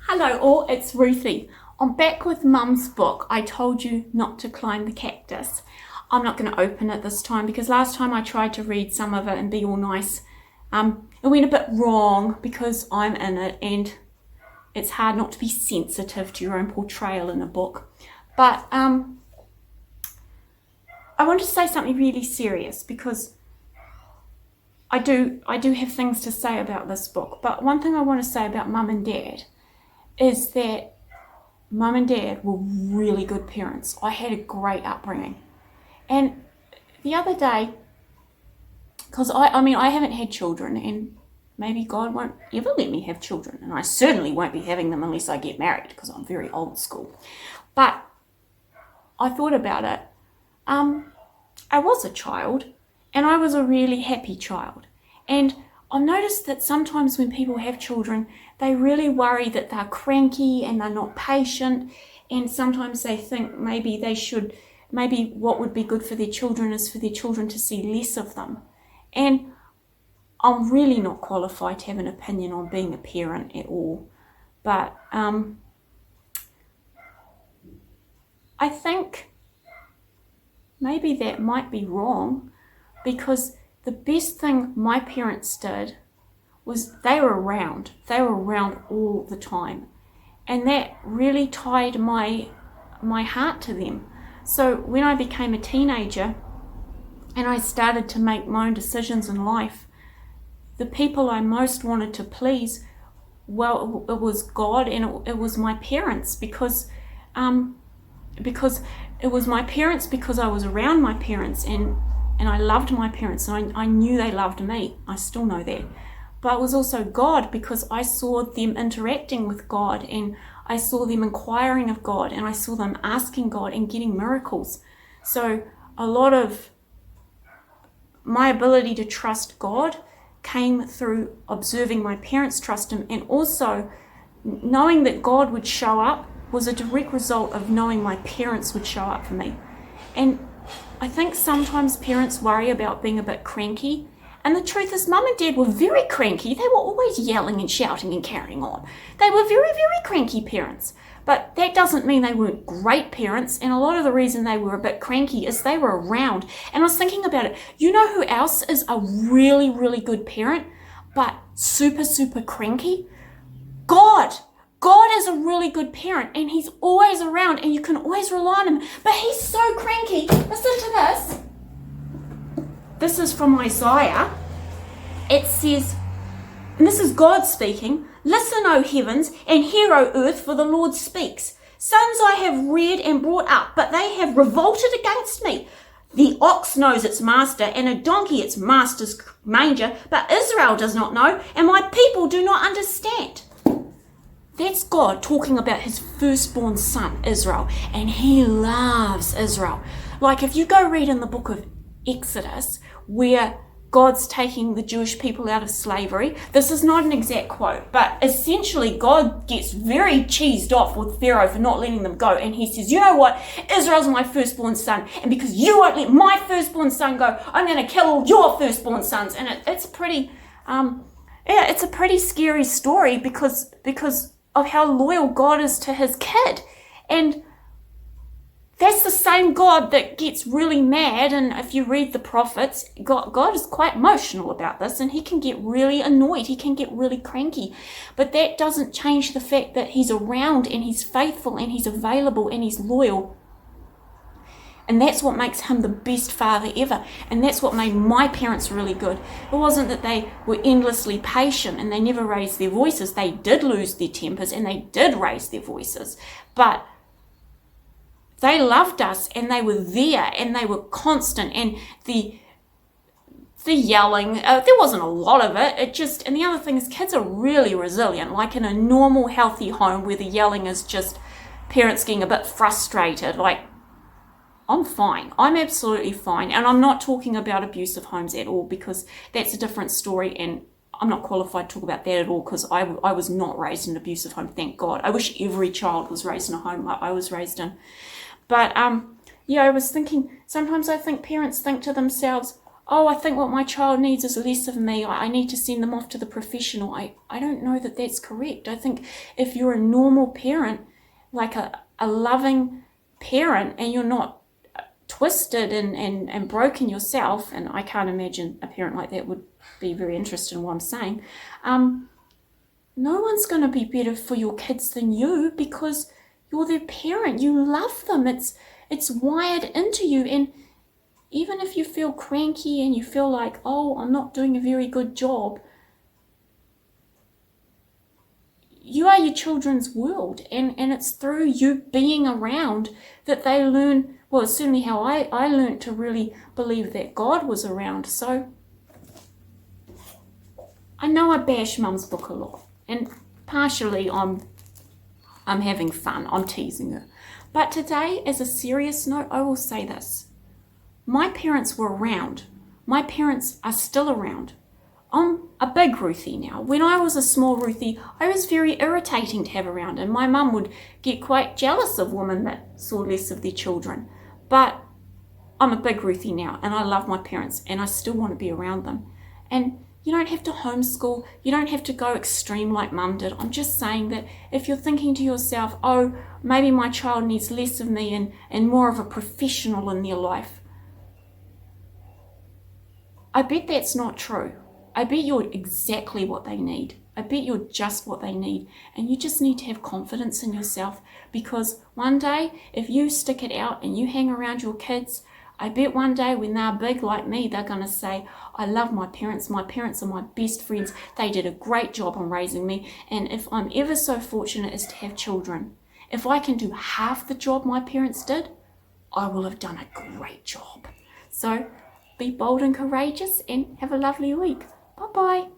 Hello all, it's Ruthie. I'm back with Mum's book, I Told You Not to Climb the Cactus. I'm not going to open it this time because last time I tried to read some of it and be all nice. It went a bit wrong because I'm in it and it's hard not to be sensitive to your own portrayal in a book. But I want to say something really serious because I do have things to say about this book. But one thing I want to say about Mum and Dad is that Mum and Dad were really good parents. I had a great upbringing. And the other day, because I haven't had children, and maybe God won't ever let me have children, and I certainly won't be having them unless I get married, because I'm very old school. But I thought about it. I was a child, and I was a really happy child. And I've noticed that sometimes when people have children, they really worry that they're cranky and they're not patient, and sometimes they think maybe what would be good for their children is for their children to see less of them. And I'm really not qualified to have an opinion on being a parent at all, but I think maybe that might be wrong, because the best thing my parents did was they were around all the time, and that really tied my heart to them. So when I became a teenager and I started to make my own decisions in life, the people I most wanted to please, well, it was God and it was my parents, because it was my parents, because I was around my parents and I loved my parents, and I knew they loved me. I still know that. But it was also God, because I saw them interacting with God, and I saw them inquiring of God, and I saw them asking God and getting miracles. So a lot of my ability to trust God came through observing my parents trust Him, and also knowing that God would show up was a direct result of knowing my parents would show up for me. And I think sometimes parents worry about being a bit cranky. And the truth is, Mum and Dad were very cranky. They were always yelling and shouting and carrying on. They were very, very cranky parents. But that doesn't mean they weren't great parents. And a lot of the reason they were a bit cranky is they were around. And I was thinking about it. You know who else is a really, really good parent, but super, super cranky? God. God is a really good parent, and He's always around, and you can always rely on Him. But He's so cranky. Listen to this. This is from Isaiah. It says, and this is God speaking, "Listen, O heavens, and hear, O earth, for the Lord speaks. Sons I have reared and brought up, but they have revolted against me. The ox knows its master, and a donkey its master's manger, but Israel does not know, and my people do not understand." That's God talking about His firstborn son, Israel, and He loves Israel. Like if you go read in the book of Exodus, where God's taking the Jewish people out of slavery, this is not an exact quote, but essentially God gets very cheesed off with Pharaoh for not letting them go, and He says, you know what, Israel's my firstborn son, and because you won't let my firstborn son go, I'm going to kill all your firstborn sons. And it's pretty, it's a pretty scary story because of how loyal God is to His kid. And that's the same God that gets really mad, and if you read the prophets, God is quite emotional about this, and He can get really annoyed, He can get really cranky. But that doesn't change the fact that He's around, and He's faithful, and He's available, and He's loyal. And that's what makes Him the best father ever. And that's what made my parents really good. It wasn't that they were endlessly patient and they never raised their voices. They did lose their tempers and they did raise their voices. But they loved us, and they were there, and they were constant. And the yelling, there wasn't a lot of it. And the other thing is, kids are really resilient. Like in a normal, healthy home where the yelling is just parents getting a bit frustrated, like, I'm fine. I'm absolutely fine. And I'm not talking about abusive homes at all, because that's a different story, and I'm not qualified to talk about that at all, because I was not raised in an abusive home, thank God. I wish every child was raised in a home like I was raised in. But I was thinking, sometimes I think parents think to themselves, oh, I think what my child needs is less of me. I need to send them off to the professional. I don't know that that's correct. I think if you're a normal parent, like a loving parent, and you're not twisted and broken yourself, and I can't imagine a parent like that would be very interested in what I'm saying, no one's going to be better for your kids than you, because you're their parent. You love them. It's wired into you. And even if you feel cranky and you feel like, oh, I'm not doing a very good job, you are your children's world, and it's through you being around that they learn. Well, it's certainly how I learned to really believe that God was around. So I know I bash Mum's book a lot, and partially I'm having fun, I'm teasing her. But today, as a serious note, I will say this. My parents were around. My parents are still around. I'm a big Ruthie now. When I was a small Ruthie, I was very irritating to have around, and my mum would get quite jealous of women that saw less of their children. But I'm a big Ruthie now, and I love my parents, and I still want to be around them. And you don't have to homeschool. You don't have to go extreme like Mum did. I'm just saying that if you're thinking to yourself, oh, maybe my child needs less of me and more of a professional in their life, I bet that's not true. I bet you're exactly what they need. I bet you're just what they need. And you just need to have confidence in yourself, because one day, if you stick it out and you hang around your kids, I bet one day when they're big like me, they're going to say, I love my parents. My parents are my best friends. They did a great job on raising me. And if I'm ever so fortunate as to have children, if I can do half the job my parents did, I will have done a great job. So be bold and courageous, and have a lovely week. Bye-bye.